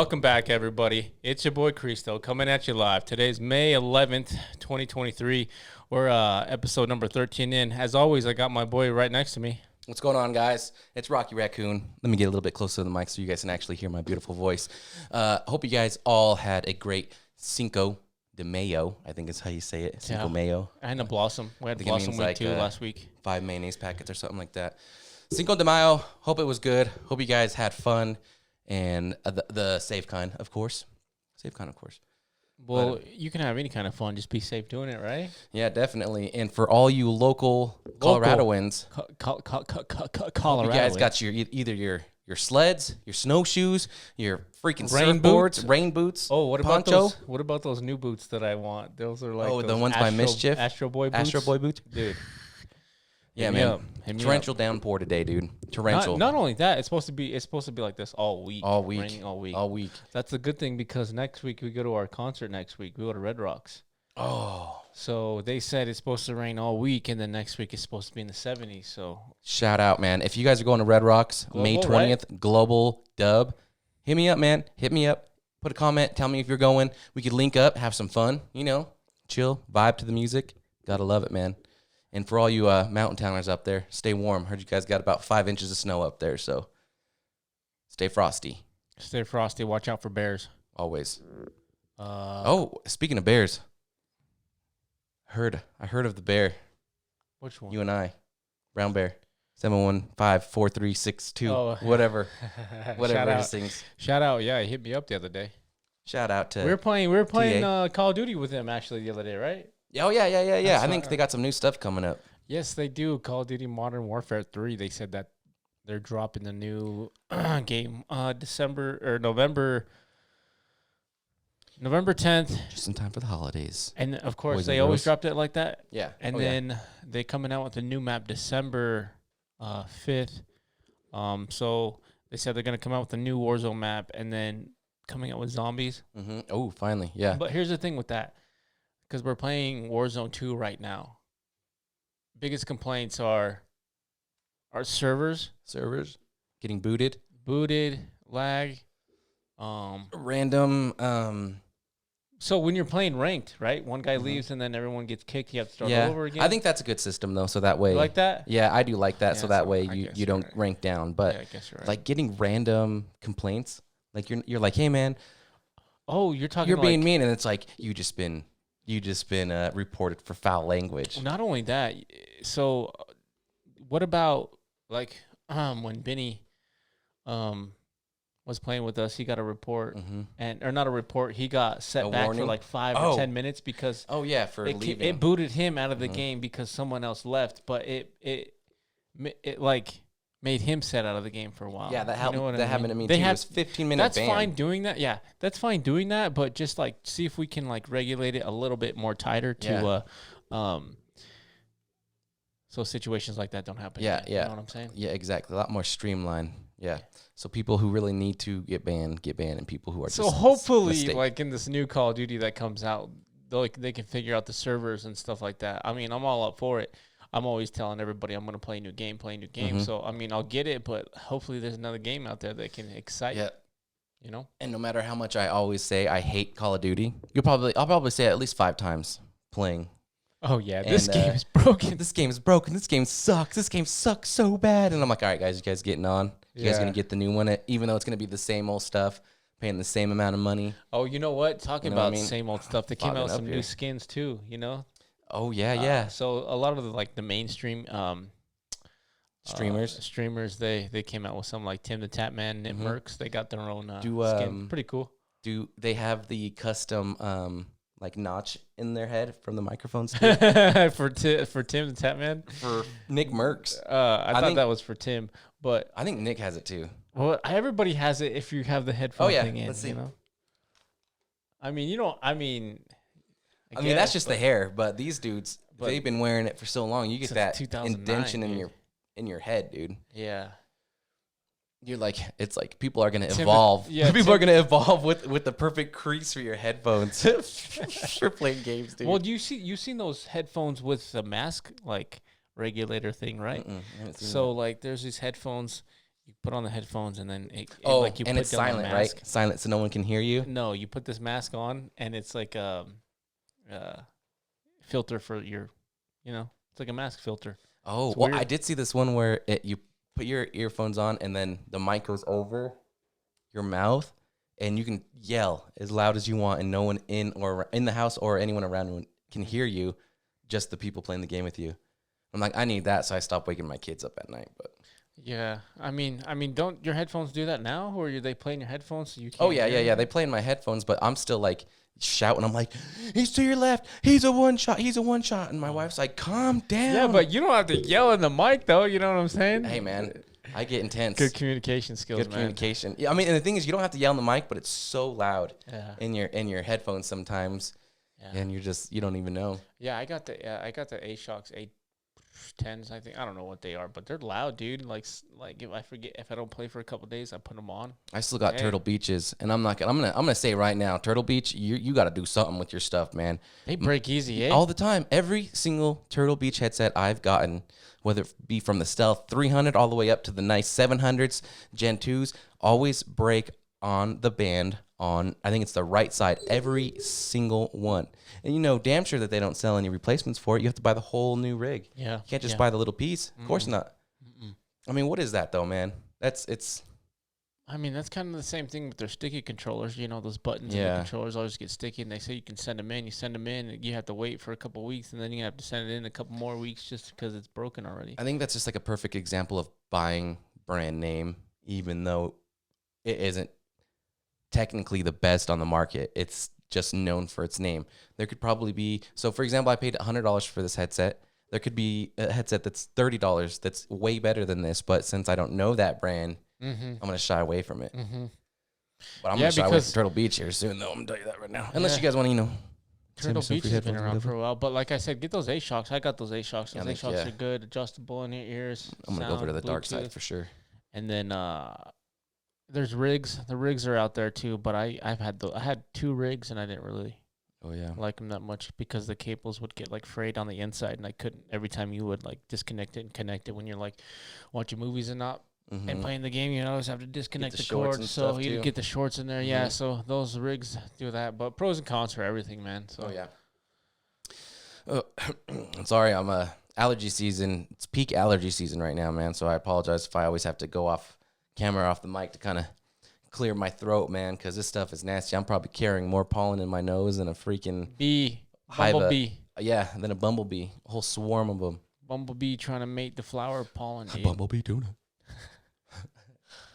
Welcome back, everybody. It's your boy Cristo coming at you live. Today's May 11th, 2023. We're episode number 13 in. As always, I got my boy right next to me. What's going on, guys? It's Rocky Raccoon. Let me get a little bit closer to the mic so you guys can actually hear my beautiful voice. Hope you guys all had a great Cinco de Mayo, I think is how you say it. Cinco Mayo. And a Blossom. We had Blossom week too last week. 5 mayonnaise packets or something like that. Cinco de Mayo. Hope it was good. Hope you guys had fun. And the safe kind, of course. Safe kind, of course. Well, you can have any kind of fun. Just be safe doing it, right? Yeah, definitely. And for all you local Coloradoans, Colorado, you guys got your either your sleds, your snowshoes, your freaking Rain surfboards, boots? rain boots. Oh, what about poncho? those? What about those new boots that I want? Those are like The ones by Mischief, Astro Boy boots. Astro Boy boots, Dude. Yeah, man. Torrential downpour today, dude. Torrential. Not only that, it's supposed to be like this all week. All week. Raining all week. All week. That's a good thing because next week we go to our concert next week. We go to Red Rocks. Oh. So they said it's supposed to rain all week, and then next week it's supposed to be in the 70s. So shout out, man. If you guys are going to Red Rocks, May 20th, right? Global Dub, hit me up, man. Hit me up. Put a comment. Tell me if you're going. We could link up, have some fun, chill, vibe to the music. Gotta love it, man. And for all you mountain towners up there, stay warm. Heard you guys got about 5 inches of snow up there, so stay frosty. Stay frosty. Watch out for bears. Always. Speaking of bears, I heard of the bear. Which one? You and I. Brown bear. 715-4362. Whatever. Whatever it sings. Shout out. Yeah, he hit me up the other day. Shout out to We were playing Call of Duty with him actually the other day, right? Oh, yeah. I think they got some new stuff coming up. Yes, they do. Call of Duty Modern Warfare 3. They said that they're dropping the new game November 10th. Just in time for the holidays. And, of course, they always dropped it like that. Yeah. And then they coming out with a new map December 5th. So they said they're going to come out with a new Warzone map and then coming out with zombies. Mm-hmm. Oh, finally, yeah. But here's the thing with that. Because we're playing Warzone 2 right now. Biggest complaints are our servers. Servers getting booted. Lag. Random. So when you're playing ranked, right? One guy leaves and then everyone gets kicked. You have to start all over again. I think that's a good system, though, so that way. You like that? Yeah, I do like that, Yeah, so that way you don't rank down. But I guess you're right. like getting random complaints, like you're like, hey, man. Oh, you're talking You're being mean, and it's like you just been reported for foul language. Not only that, so what about like when Benny was playing with us, he got a report or not a report, he got set back for like 5 or 10 minutes because for leaving. It booted him out of the game because someone else left, but it like made him set out of the game for a while. Yeah, that happened to me too. It was 15-minute That's ban. fine doing that. Yeah, that's fine doing that, but just like see if we can like regulate it a little bit more tighter to so situations like that don't happen. Yeah. You know what I'm saying? Yeah, exactly. A lot more streamlined. Yeah. So people who really need to get banned, and people who are so hopefully like in this new Call of Duty that comes out, they can figure out the servers and stuff like that. I mean, I'm all up for it. I'm always telling everybody I'm going to play a new game. So, I mean, I'll get it, but hopefully there's another game out there that can excite you. And no matter how much I always say I hate Call of Duty, I'll probably say it at least 5 times playing. Oh, yeah, this game is broken. This game is broken. This game sucks. This game sucks so bad. And I'm like, all right, guys, you guys getting on? You guys going to get the new one, even though it's going to be the same old stuff, paying the same amount of money. Oh, you know what? Talking about the same old stuff, they came out with some new skins too, Oh, yeah. So a lot of the mainstream streamers, they came out with some like Tim the Tatman, Nip Mercs. They got their own skin. Pretty cool. Do they have the custom like notch in their head from the microphones for Tim the Tatman? For Nick Mercs. I thought that was for Tim, but I think Nick has it too. Well, everybody has it if you have the headphone thing in. Let's see. I mean, that's just the hair, but these dudes, they've been wearing it for so long. You get that indention in your head, dude. Yeah. You're like, it's like people are going to evolve. People are going to evolve with the perfect crease for your headphones for playing games, dude. Well, you've seen those headphones with the mask like regulator thing, right? I haven't seen so like there's these headphones You put on the headphones and then Oh, you and put it's down the silent, right? mask. Silent so no one can hear you. No, you put this mask on and it's like filter for your, it's like a mask filter. Oh, It's well, weird. I did see this one where you put your earphones on and then the mic goes over your mouth and you can yell as loud as you want and no one in the house or anyone around can hear you, just the people playing the game with you. I'm like, I need that, so I stopped waking my kids up at night. But Yeah, I mean, don't your headphones do that now, or are they playing your headphones so you can't? oh yeah, hear yeah, yeah. anything? They play in my headphones, but I'm still like shouting. I'm like, he's to your left. He's a one shot. He's a one shot. And my wife's like, calm down. Yeah, but you don't have to yell in the mic though. You know what I'm saying? Hey man, I get intense. Good communication skills, Good man. communication. Yeah, I mean, and the thing is, you don't have to yell in the mic, but it's so loud Yeah. in your headphones sometimes, and you don't even know. Yeah, I got the A-Shocks A10s. I think I don't know what they are, but they're loud, dude. Like if I don't play for a couple days, I put them on. I still got Turtle Beaches, and I'm gonna say right now, Turtle Beach, you got to do something with your stuff, man. They break easy, eh? All the time. Every single Turtle Beach headset I've gotten, whether it be from the Stealth 300 all the way up to the nice 700s, Gen 2s, always break on the band on, I think it's the right side, every single one. And damn sure that they don't sell any replacements for it. You have to buy the whole new rig. Yeah. You can't just buy the little piece. Of course not. I mean, what is that though, man? I mean, that's kind of the same thing with their sticky controllers. Those buttons and the controllers always get sticky, and they say you can send them in. You send them in, and you have to wait for a couple weeks, and then you have to send it in a couple more weeks just because it's broken already. I think that's just like a perfect example of buying brand name, even though it isn't technically the best on the market. It's just known for its name. There could probably be, so for example, I paid $100 for this headset. There could be a headset that's $30 that's way better than this, but since I don't know that brand, I'm going to shy away from it. But I'm going to shy away from Turtle Beach here soon, though. I'm going to tell you that right now. Unless you guys want to, Turtle Beach has been around for a while. But like I said, get those A-Shocks. I got those A-Shocks. Those A-Shocks are good, adjustable in your ears. I'm going to go over to the dark side for sure. And then there's rigs. The rigs are out there too, but I had 2 rigs and I didn't really like them that much because the cables would get like frayed on the inside, and I couldn't. Every time you would like disconnect it and connect it when you're like watching movies and not and playing the game, you always have to disconnect the cord, so you get the shorts in there. Yeah, so those rigs do that, but pros and cons for everything, man. So I'm sorry, I'm allergy season. It's peak allergy season right now, man. So I apologize if I always have to go off camera, off the mic to kind of clear my throat, man, because this stuff is nasty. I'm probably carrying more pollen in my nose than a freaking bumblebee. Yeah, than a bumblebee. A whole swarm of them. Bumblebee trying to make the flower pollen. Dude. Bumblebee doing it.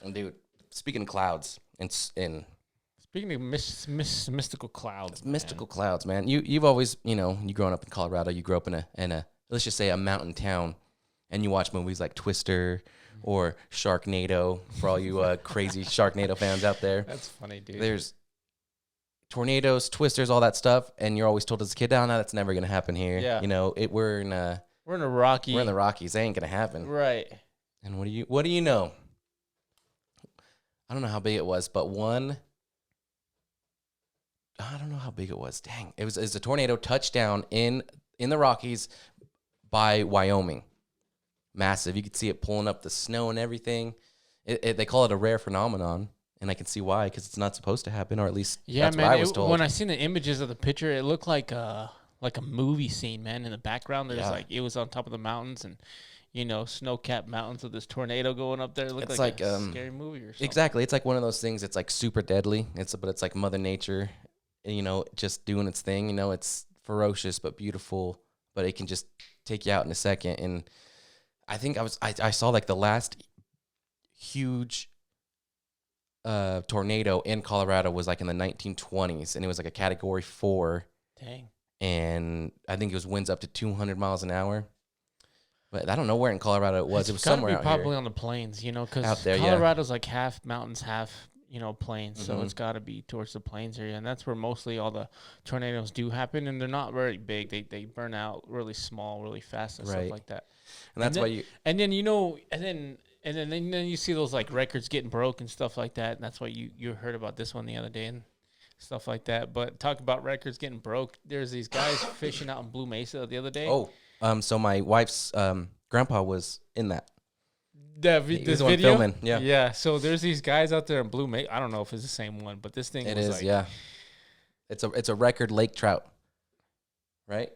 And dude, speaking of clouds, speaking of mystical clouds, mystical clouds, man. You've always, you growing up in Colorado, you grew up in a let's just say a mountain town, and you watch movies like Twister or Sharknado, for all you crazy Sharknado fans out there. That's funny, dude. There's tornadoes, twisters, all that stuff, and you're always told as a kid, no, that's never gonna happen here. Yeah. We're in the Rockies. That ain't gonna happen. Right. And what do you know? I don't know how big it was, but I don't know how big it was. Dang. It was a tornado touchdown in the Rockies by Wyoming. Massive. You could see it pulling up the snow and everything. They call it a rare phenomenon, and I can see why, because it's not supposed to happen, or at least that's what I was told. When I seen the images of the picture, it looked like a movie scene, man. In the background, there's it was on top of the mountains and snow-capped mountains with this tornado going up there. It looked like a scary movie or something. Exactly. It's like one of those things. It's like super deadly. But it's like Mother Nature, just doing its thing. It's ferocious but beautiful, but it can just take you out in a second. And I think I saw like the last huge tornado in Colorado was like in the 1920s, and it was like a Category 4. Dang. And I think it was winds up to 200 miles an hour. But I don't know where in Colorado it was. It was somewhere out here. Probably on the plains, because out there, Colorado's like half mountains, half plains. So it's got to be towards the plains area, and that's where mostly all the tornadoes do happen. And they're not very big. They burn out really small, really fast, and stuff like that. And that's why you. And then then you see those like records getting broke and stuff like that. And that's why you heard about this one the other day and stuff like that. But talk about records getting broke. There's these guys fishing out in Blue Mesa the other day. Oh. So my wife's grandpa was in that. This the one video. filming. Yeah. Yeah. So there's these guys out there in Blue Mesa. I don't know if it's the same one, but this thing It was is. like, Yeah. It's a record lake trout, right?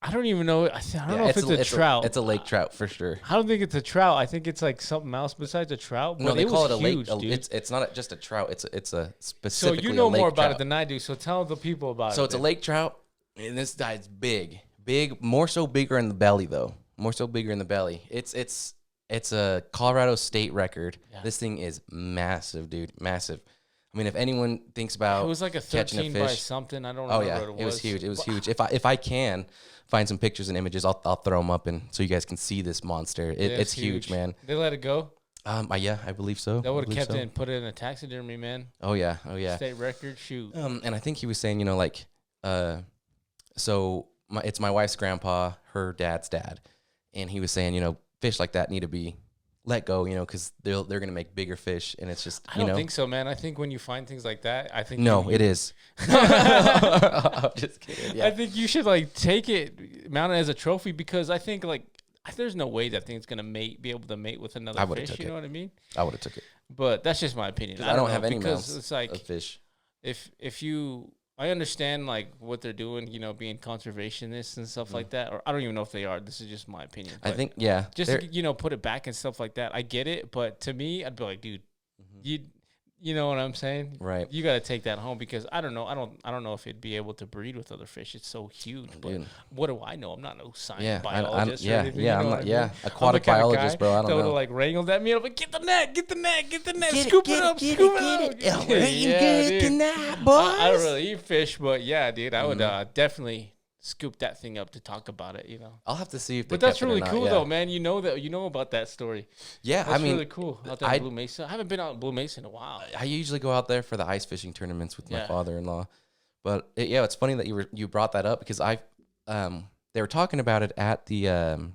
I don't even know. I don't know if it's a it's trout. It's a lake trout for sure. I don't think it's a trout. I think it's like something else besides a trout. But No, they it call was it a huge, lake. Dude. It's not just a trout. It's a So specifically you know a lake more about trout. it than I do. So tell the people about it. So it's a then. lake trout, and this guy's big, more so bigger in the belly though. More so bigger in the belly. It's a Colorado state record. Yeah. This thing is massive, dude, massive. I mean, if anyone thinks about it was like a 13 by something. I don't remember what it was. It was huge. It was huge. If I can find some pictures and images, I'll throw them up and so you guys can see this monster. It's huge, man. They let it go. Yeah, I believe so. That would have kept it and put it in a taxidermy, man. Oh yeah. State record, shoot. And I think he was saying, so it's my wife's grandpa, her dad's dad, and he was saying, fish like that need to be let go, because they're gonna make bigger fish, and it's just I don't think so, man. I think when you find things like that, I think it is. I'm just kidding. Yeah. I think you should like take it, mount it as a trophy, because I think like there's no way that thing's gonna be able to mate with another fish. You know what I mean? I would have took it, but that's just my opinion. I don't have any mounts it's like of fish. If you. I understand like what they're doing, being conservationists and stuff like that. Or I don't even know if they are. This is just my opinion. I think, yeah. Just put it back and stuff like that. I get it, but to me, I'd be like, dude, you know what I'm saying? Right. You got to take that home because I don't know. I don't know if it'd be able to breed with other fish. It's so huge. But what do I know? I'm not no science biologist. I'm not. Yeah, aquatic biologist, bro. I don't know. They would like wrangled at me. I'm like, get the net, scoop it up. Good night, boys. I don't really eat fish, but yeah, dude, I would definitely scoop that thing up to talk about it. I'll have to see if. But that's really cool, though, man. You know about that story. Yeah, that's really cool out there in Blue Mesa. I haven't been out in Blue Mesa in a while. I usually go out there for the ice fishing tournaments with my father-in-law. But it's funny that you brought that up because they were talking about it at the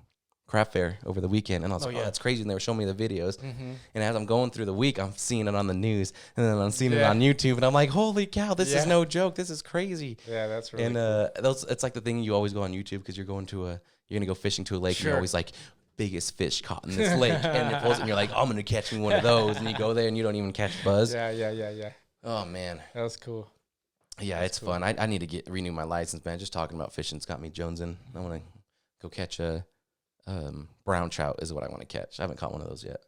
craft fair over the weekend, and I was like, that's crazy. And they were showing me the videos, and as I'm going through the week, I'm seeing it on the news, and then I'm seeing it on YouTube, and I'm like, holy cow, this is no joke. This is crazy. Yeah, that's really cool. It's like the thing you always go on YouTube because you're going to go fishing to a lake, and you're always like, biggest fish caught in this lake, and you're like, I'm gonna catch me one of those, and you go there and you don't even catch buzz. Yeah. Oh man, that was cool. Yeah, it's fun. I need to renew my license, man. Just talking about fishing's got me jonesing. I want to go catch a brown trout is what I want to catch. I haven't caught one of those yet.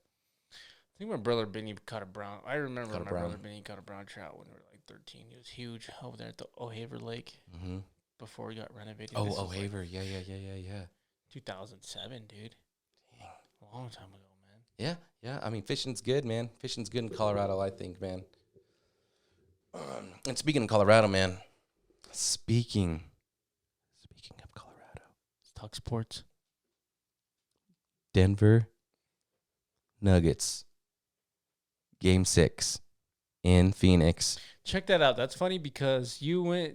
I think my brother Benny caught a brown. I remember my brother Benny caught a brown trout when we were like 13. He was huge over there at the O'Haver Lake before he got renovated. Oh, O'Haver. Like 2007, dude. Dang. A long time ago, man. Yeah. I mean, fishing's good, man. Fishing's good in Colorado, I think, man. And speaking of Colorado, man. Speaking of Colorado. Let's talk sports. Denver Nuggets. Game 6 in Phoenix. Check that out. That's funny because you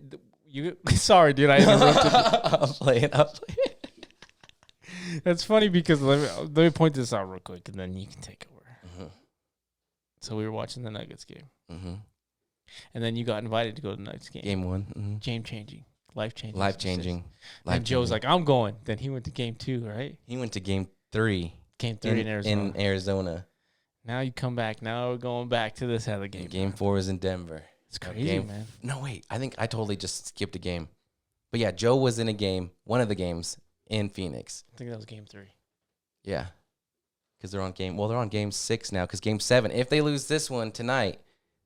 sorry, dude. I interrupted you. I'm playing. That's funny because let me point this out real quick, and then you can take over. So we were watching the Nuggets game. And then you got invited to go to the Nuggets game. Game 1. Game-changing. Life-changing. Life-changing. And Joe's like, I'm going. Then he went to game 2, right? He went to game 3. Game 3 in Arizona. Now you come back. Now we're going back to this other game. Game 4 is in Denver. It's crazy, man. No, wait. I think I totally just skipped a game. But yeah, Joe was in a game, one of the games in Phoenix. I think that was game 3. Yeah. Because they're on game 6 now. Because game 7, if they lose this one tonight,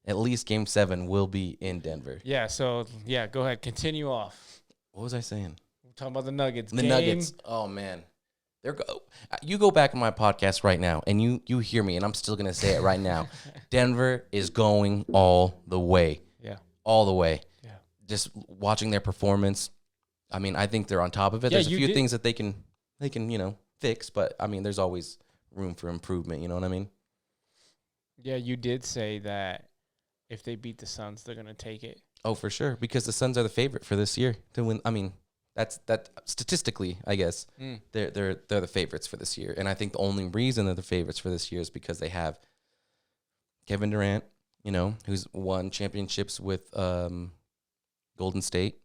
at least game 7 will be in Denver. Yeah, so, go ahead. Continue off. What was I saying? We're talking about the Nuggets. Nuggets. Oh, man. You go back in my podcast right now, and you hear me, and I'm still going to say it right now. Denver is going all the way. Yeah. All the way. Yeah. Just watching their performance, I mean, I think they're on top of it. There's a few things that they can fix, but, I mean, there's always room for improvement, you know what I mean? Yeah, you did say that if they beat the Suns, they're going to take it. Oh, for sure, because the Suns are the favorite for this year to win. I mean, that statistically, I guess, they're the favorites for this year. And I think the only reason they're the favorites for this year is because they have Kevin Durant, who's won championships with Golden State.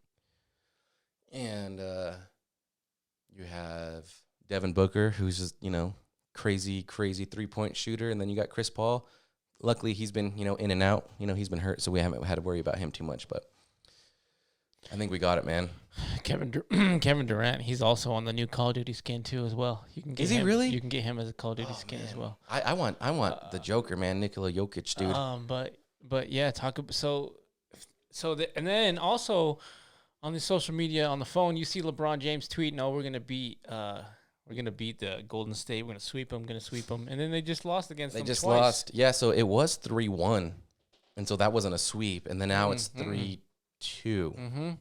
And you have Devin Booker, who's just, crazy 3-point shooter, and then you got Chris Paul. Luckily, he's been, in and out. He's been hurt, so we haven't had to worry about him too much. But I think we got it, man. Kevin Durant, he's also on the new Call of Duty skin too, as well. You can get Is he really? You can get him as a Call of Duty skin as well. I want the Joker, man, Nikola Jokic, dude. But yeah, and then also on the social media on the phone, you see LeBron James tweeting, "Oh, we're gonna beat the Golden State. We're gonna sweep them. And then they just lost against them. They just twice. Lost. Yeah, so it was 3-1, and so that wasn't a sweep. And then now it's 3-2.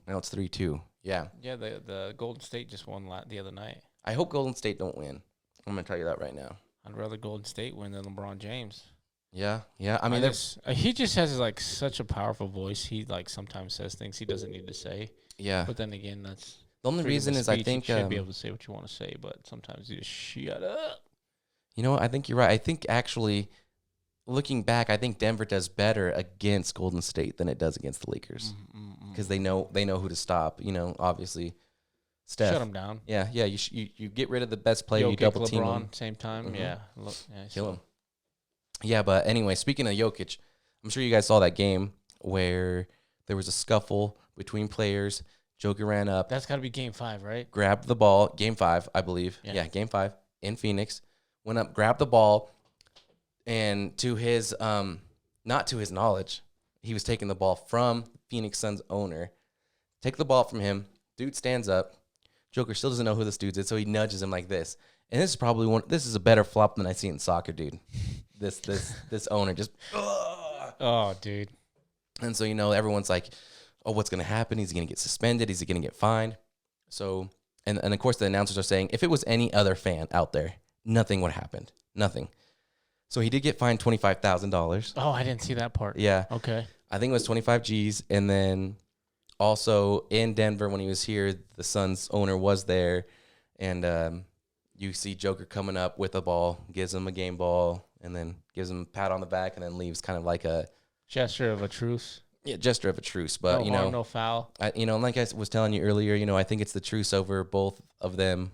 Now it's 3-2. Yeah. Yeah, the Golden State just won the other night. I hope Golden State don't win. I'm going to tell you that right now. I'd rather Golden State win than LeBron James. Yeah. I mean, he just has like such a powerful voice. He like sometimes says things he doesn't need to say. Yeah. But then again, that's the only reason is I think you should be able to say what you want to say, but sometimes you just shut up. You know what? I think you're right. I think actually, looking back, I think Denver does better against Golden State than it does against the Lakers because they know who to stop. Obviously, Steph. Shut him down. Yeah. You get rid of the best player. You double LeBron, team him. Same time. Yeah. Kill him. Yeah, but anyway, speaking of Jokic, I'm sure you guys saw that game where there was a scuffle between players. Joker ran up. That's got to be Game 5, right? Grabbed the ball. Game 5, I believe. Yeah, Game 5 in Phoenix. Went up, grabbed the ball, and to his not to his knowledge, he was taking the ball from Phoenix Suns owner. Take the ball from him. Dude stands up. Joker still doesn't know who this dude is, so he nudges him like this. And this is probably this is a better flop than I see in soccer, dude. This owner just oh, dude. And so everyone's like, oh, what's going to happen? Is he going to get suspended? Is he going to get fined? So, and of course the announcers are saying if it was any other fan out there, nothing would have happened. Nothing. So he did get fined $25,000. Oh, I didn't see that part. Yeah. Okay. I think it was 25 G's. And then also in Denver when he was here, the Suns owner was there. And you see Joker coming up with a ball, gives him a game ball, and then gives him a pat on the back and then leaves kind of like a gesture of a truce. Yeah, gesture of a truce, but no harm, no foul. Like I was telling you earlier, I think it's the truce over both of them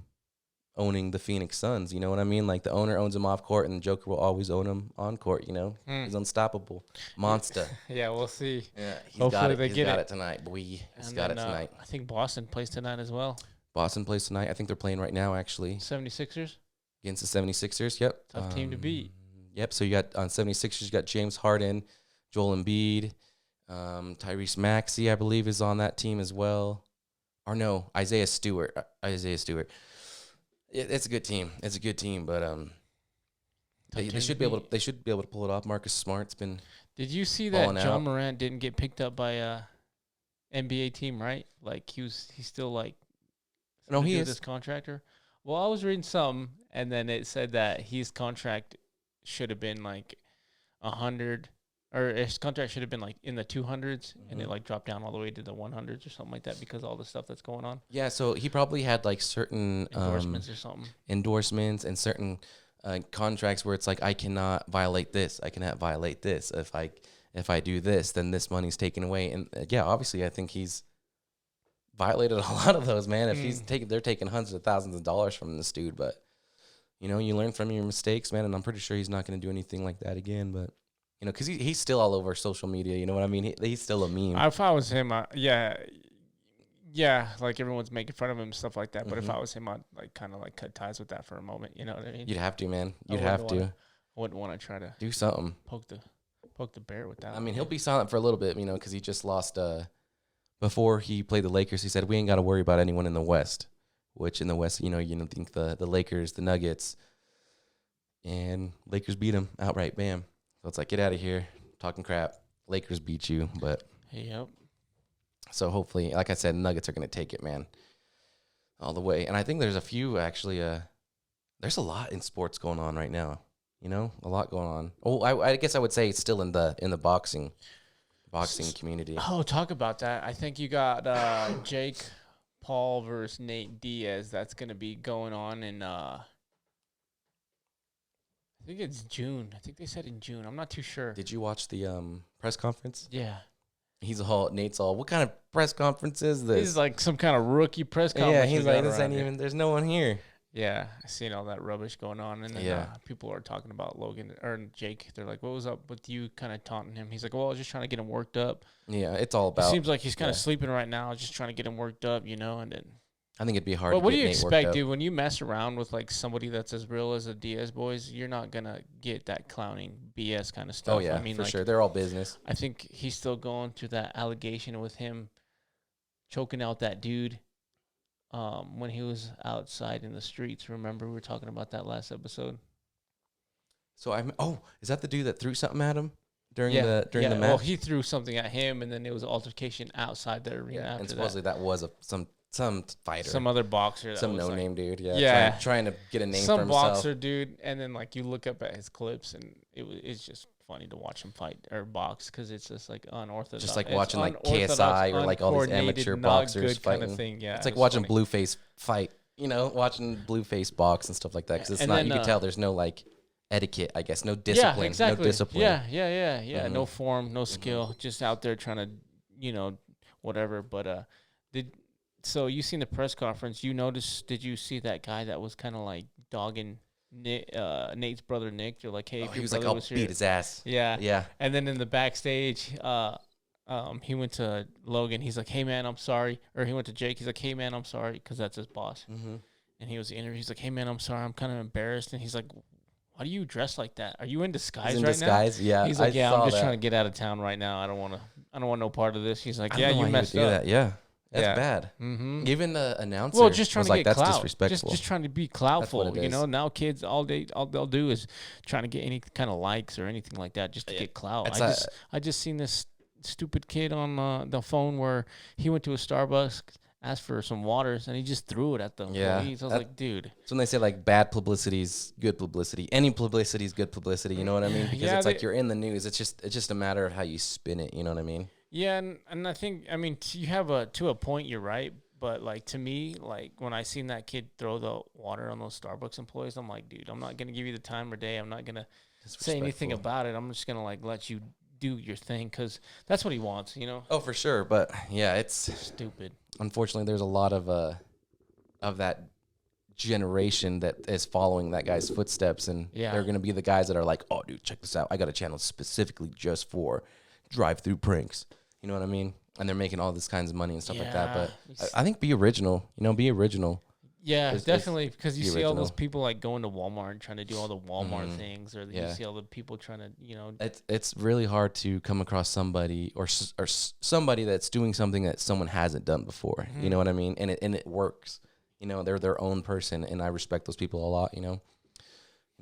owning the Phoenix Suns. You know what I mean? Like the owner owns him off court, and the Joker will always own him on court. He's unstoppable, monster. Yeah, we'll see. Yeah, hopefully they get it tonight. Boy, he's got it tonight. I think Boston plays tonight as well. Boston plays tonight. I think they're playing right now, actually. 76ers against the 76ers. Yep, tough team to beat. Yep. So you got on 76ers, you got James Harden, Joel Embiid. Tyrese Maxey, I believe, is on that team as well. Or no, Isaiah Stewart. It's a good team. It's a good team, but they should be able to pull it off. Marcus Smart's been. Did you see that John Morant didn't get picked up by a NBA team, right? Like he's still like. No, he is this contractor. Well, I was reading something, and then it said that his contract should have been like 100. Or his contract should have been like in the 200s, and it like dropped down all the way to the 100s or something like that because of all the stuff that's going on. Yeah, so he probably had like certain endorsements or something. Endorsements and certain contracts where it's like I cannot violate this, I cannot violate this. If I do this, then this money's taken away. And yeah, obviously, I think he's violated a lot of those, man. If they're taking hundreds of thousands of dollars from this dude, but you learn from your mistakes, man. And I'm pretty sure he's not going to do anything like that again, but. Because he's still all over social media. You know what I mean? He's still a meme. If I was him, yeah, like everyone's making fun of him and stuff like that. But if I was him, I'd like kind of like cut ties with that for a moment. You know what I mean? You'd have to, man. You'd have to. I wouldn't want to try to do something. Poke the bear with that. I mean, he'll be silent for a little bit, because he just lost. Before he played the Lakers, he said we ain't got to worry about anyone in the West. Which in the West, you think the Lakers, the Nuggets, and Lakers beat him outright. Bam. So it's like, get out of here, talking crap. Lakers beat you, but yep. So hopefully, like I said, Nuggets are going to take it, man, all the way. And I think there's a few actually. There's a lot in sports going on right now. A lot going on. Oh, I guess I would say it's still in the boxing community. Oh, talk about that. I think you got Jake Paul versus Nate Diaz. That's going to be going on in. I think it's June. I think they said in June. I'm not too sure. Did you watch the press conference? Yeah. Nate's all, what kind of press conference is this? This is like some kind of rookie press conference. Yeah, he's like, this ain't even, there's no one here. Yeah, I seen all that rubbish going on, and then people are talking about Logan or Jake. They're like, "What was up with you?" Kind of taunting him. He's like, "Well, I was just trying to get him worked up." Yeah, it's all It about. seems like he's kind of sleeping right now. I was just trying to get him worked up, And then, I think it'd be hard. But to what get do you Nate expect, worked dude? up. When you mess around with like somebody that's as real as the Diaz boys, you're not gonna get that clowning BS kind of stuff. Oh yeah, I mean, for like, sure. They're all business. I think he's still going through that allegation with him choking out that dude. When he was outside in the streets. Remember, we were talking about that last episode. So is that the dude that threw something at him during the match? Well, he threw something at him, and then there was an altercation outside the arena. After and supposedly that was some fighter, some other boxer, some no-name dude. Yeah, trying to get a name some for himself. Some boxer dude, and then like you look up at his clips, and it's just funny to watch him fight or box because it's just like unorthodox. Just like watching like KSI or like all these amateur boxers fighting. Kind of thing. Yeah, it's like watching Blueface fight. Watching Blueface box and stuff like that. Because it's not. You can tell there's no like etiquette. I guess no discipline. Yeah, exactly. No discipline. Yeah. Mm-hmm. No form, no skill. Just out there trying to, whatever. But so you seen the press conference? You noticed? Did you see that guy that was kind of like dogging Nate's brother Nick? They're like, hey, if he your was brother like, was I'll here. beat his ass. Yeah. And then in the backstage, he went to Logan. He's like, hey man, I'm sorry. Or he went to Jake. He's like, hey man, I'm sorry, because that's his boss. Mm-hmm. And he was the interview. He's like, hey man, I'm sorry. I'm kind of embarrassed. And he's like, why do you dress like that? Are you in disguise now? Yeah. He's like, I'm just trying to get out of town right now. I don't want no part of this. He's like, yeah, you messed up. That. Yeah. That's bad. Mm-hmm. Even the announcer just trying was to like, get that's clout. disrespectful. Just trying to be cloutful. Now kids all they'll do is trying to get any kind of likes or anything like that just to get clout. I just seen this stupid kid on the phone where he went to a Starbucks, asked for some waters, and he just threw it at them. Yeah. I was like, dude. So when they say like bad publicity is good publicity, any publicity is good publicity. You know what I mean? Because it's like you're in the news. It's just a matter of how you spin it. You know what I mean? Yeah, and I think you have to a point. You're right, but like to me, like when I seen that kid throw the water on those Starbucks employees, I'm like, dude, I'm not gonna give you the time of day. I'm not gonna say anything about it. I'm just gonna like let you do your thing because that's what he wants. Oh, for sure. But yeah, it's stupid. Unfortunately, there's a lot of that generation that is following that guy's footsteps, and they're gonna be the guys that are like, oh, dude, check this out. I got a channel specifically just for drive-through pranks. You know what I mean? And they're making all this kinds of money and stuff like that. But I think be original. Be original. Yeah, definitely. Because you see all those people like going to Walmart and trying to do all the Walmart things, or you see all the people trying to, It's really hard to come across somebody or somebody that's doing something that someone hasn't done before. You know what I mean? And it works. They're their own person, and I respect those people a lot.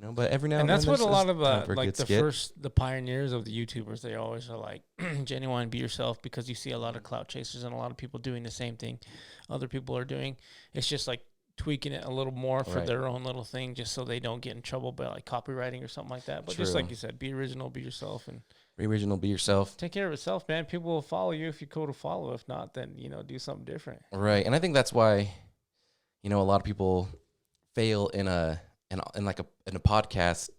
But every now and then, that's what a lot of the pioneers of the YouTubers, they always are like, genuine, be yourself, because you see a lot of clout chasers and a lot of people doing the same thing other people are doing. It's just like tweaking it a little more for their own little thing, just so they don't get in trouble by like copywriting or something like that. But just like you said, be original, be yourself, and be original, be yourself. Take care of yourself, man. People will follow you if you go to follow. If not, then do something different. Right, and I think that's why, a lot of people fail in a podcast,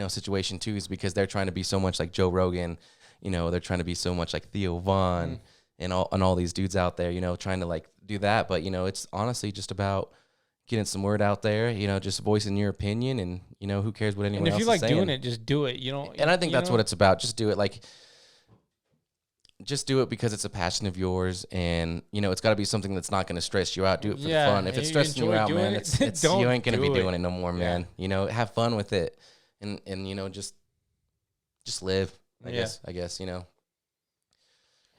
situation too, is because they're trying to be so much like Joe Rogan, they're trying to be so much like Theo Vaughn and all these dudes out there, trying to like do that. But, it's honestly just about getting some word out there, just voicing your opinion, and, who cares what anyone else is saying. And if you like doing it, just do it, And I think that's what it's about. Just do it. Just do it because it's a passion of yours, and it's got to be something that's not going to stress you out. Do it for the fun. If it's stressing you out, man, it's you ain't going to be doing it no more, man. Have fun with it, and just live. I guess.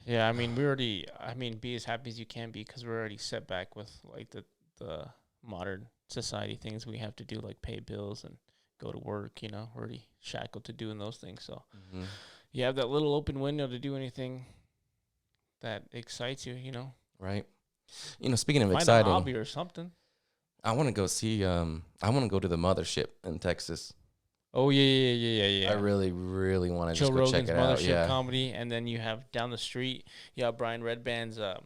Yeah, be as happy as you can be, because we're already set back with like the modern society things we have to do, like pay bills and go to work. We're already shackled to doing those things. So. Mm-hmm. You have that little open window to do anything that excites you, Right. Speaking of Find exciting, a hobby or something. I want to go see. I want to go to the Mothership in Texas. Oh yeah. I really, really want to Joe just go Rogan's check it Mothership out. comedy, and then you have down the street, Brian Redband's. I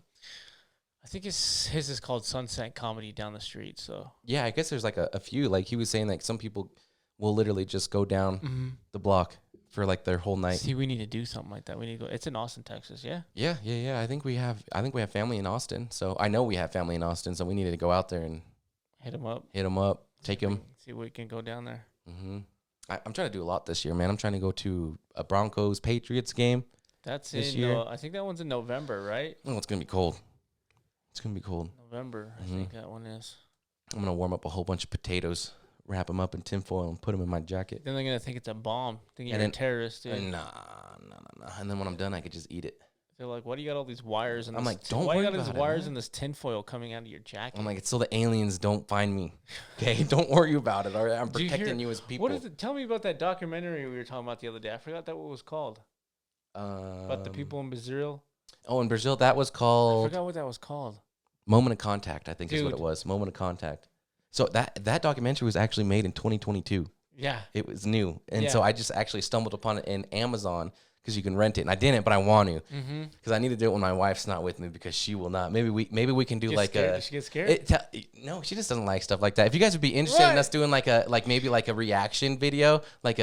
think his is called Sunset Comedy down the street. So yeah, I guess there's like a few. Like he was saying, like some people will literally just go down the block for like their whole night. See, we need to do something like that. We need to go. It's in Austin, Texas. Yeah. Yeah. I think we have family in Austin. So I know we have family in Austin. So we needed to go out there and Hit them up. Take them. See if we can go down there. Mm-hmm. I'm trying to do a lot this year, man. I'm trying to go to a Broncos Patriots game. That's this in. year. I think that one's in November, right? Oh, it's gonna be cold. It's gonna be cold. November, I think that one is. I'm gonna warm up a whole bunch of potatoes, wrap them up in tinfoil, and put them in my jacket. Then they're gonna think it's a bomb. Think you're a terrorist, dude. Nah. And then when I'm done, I could just eat it. They're like, "Why do you got all these wires?" And I'm like, "Don't why worry you got about these wires man. and this tinfoil coming out of your jacket?" I'm like, "It's so the aliens don't find me." Okay, don't worry about it. All right, I'm protecting you as people. What is it? Tell me about that documentary we were talking about the other day. I forgot what it was called. About the people in Brazil. Oh, in Brazil, that was called. I forgot what that was called. Moment of Contact, I think is what it was. Moment of Contact. So that documentary was actually made in 2022. Yeah. It was new. And so I just actually stumbled upon it in Amazon because you can rent it. And I didn't, but I want to. Because I need to do it when my wife's not with me because she will not. Maybe we can do like scared? Does she get scared? No, she just doesn't like stuff like that. If you guys would be interested in us doing maybe a reaction video, like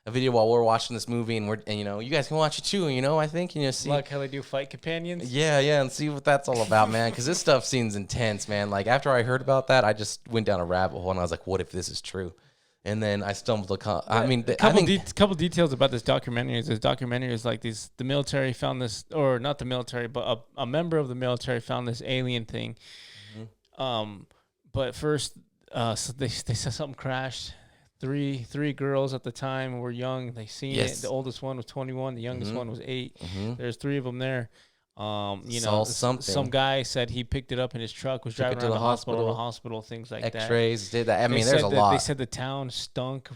a video while we're watching this movie and you guys can watch it too, I think, see. Like how they do Fight Companions? Yeah, and see what that's all about, man, because this stuff seems intense, man. Like, after I heard about that, I just went down a rabbit hole, and I was like, what if this is true? And then I stumbled upon, couple details about this documentary. This documentary is like the military found this, or not the military, but a member of the military found this alien thing. But first, so they said something crashed. Three girls at the time were young. They seen it. The oldest one was 21. The youngest one was 8. There's 3 of them there. Some guy said he picked it up in his truck, was driving around the hospital, things like that. X-rays, did that. I mean, there's a lot. They said the town stunk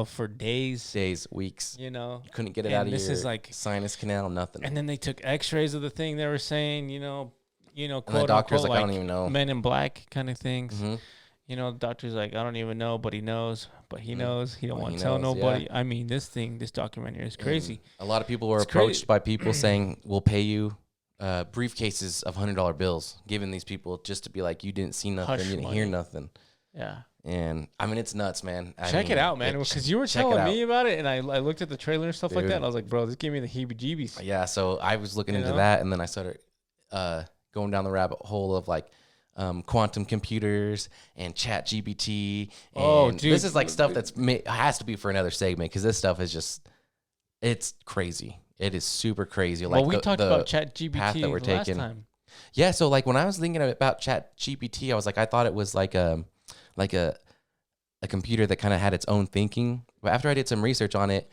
for days, weeks. You couldn't get it out of your sinus canal, nothing. And then they took X-rays of the thing. They were saying, quote the doctor's unquote, like, I don't even know. Men in Black kind of things. The doctor's like, I don't even know, but he knows. But he knows. He don't want to tell nobody. Yeah. I mean, this documentary is crazy. A lot of people were approached by people saying, we'll pay you briefcases of $100 bills, giving these people just to be like, you didn't see nothing, you didn't hear nothing. Yeah. And, I mean, it's nuts, man. Check it out, man. Because you were telling me about it, and I looked at the trailer and stuff like that, and I was like, bro, this gave me the heebie-jeebies. Yeah, so I was looking into that, and then I started going down the rabbit hole of, quantum computers and chat GPT. Oh, dude. This is stuff has to be for another segment because this stuff is it's crazy. It is super crazy. Well, we talked about chat GPT last time. Yeah, so when I was thinking about chat GPT, I was like, I thought it was like a computer that kind of had its own thinking. But after I did some research on it,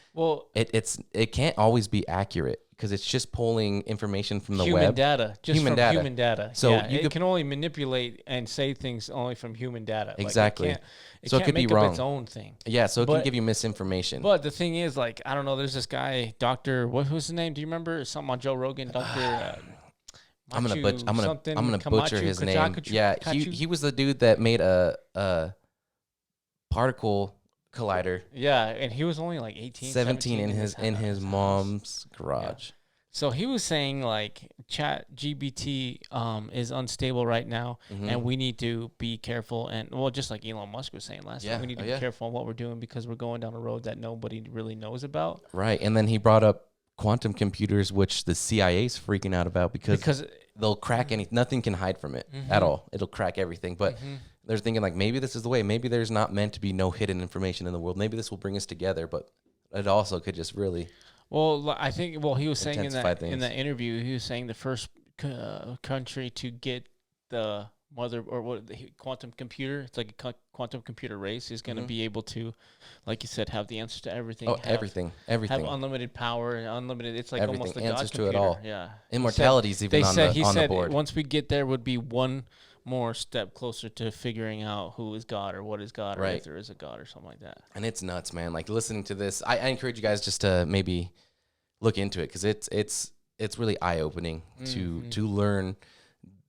it can't always be accurate. Because it's just pulling information from the web. Human data. So it can only manipulate and say things only from human data. Exactly. It can't make up its own thing. Yeah, so it can give you misinformation. But the thing is, I don't know, there's this guy, Dr. What was his name? Do you remember? Something on Joe Rogan, Dr. I'm gonna butcher his name. Yeah, he was the dude that made a particle collider. Yeah, and he was only 17 in his mom's garage. Yeah. So he was saying chat GPT is unstable right now, and we need to be careful. And just like Elon Musk was saying last time, we need to be careful on what we're doing because we're going down a road that nobody really knows about. Right, and then he brought up quantum computers, which the CIA's freaking out about because they'll crack nothing can hide from it at all. It'll crack everything, but. They're thinking maybe this is the way. Maybe there's not meant to be no hidden information in the world. Maybe this will bring us together, but it also could just really. Well, I think. Well, he was saying in that interview, he was saying the first country to get the quantum computer. It's like a quantum computer race is going to be able to, like you said, have the answers to everything. Oh, everything. Have unlimited power, unlimited. It's like everything. Almost the answers God computer. To it all. Yeah, Immortality's even on the board. Once we get there, would be one more step closer to figuring out who is God or what is God or if there is a God or something like that. And it's nuts, man. Listening to this, I encourage you guys just to maybe look into it because it's really eye opening to learn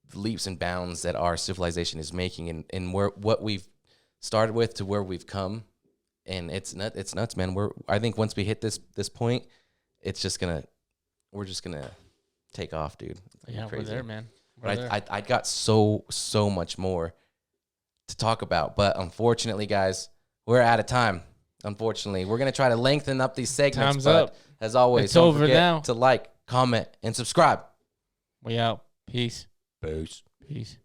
the leaps and bounds that our civilization is making and what we've started with to where we've come. And it's nuts, man. I think once we hit this point, we're just gonna take off, dude. Yeah, we're there, man. But I got so much more to talk about. But unfortunately, guys, we're out of time. Unfortunately, we're going to try to lengthen up these segments. Time's up. As always, it's over now. To comment, and subscribe. We out. Peace. Peace. Peace.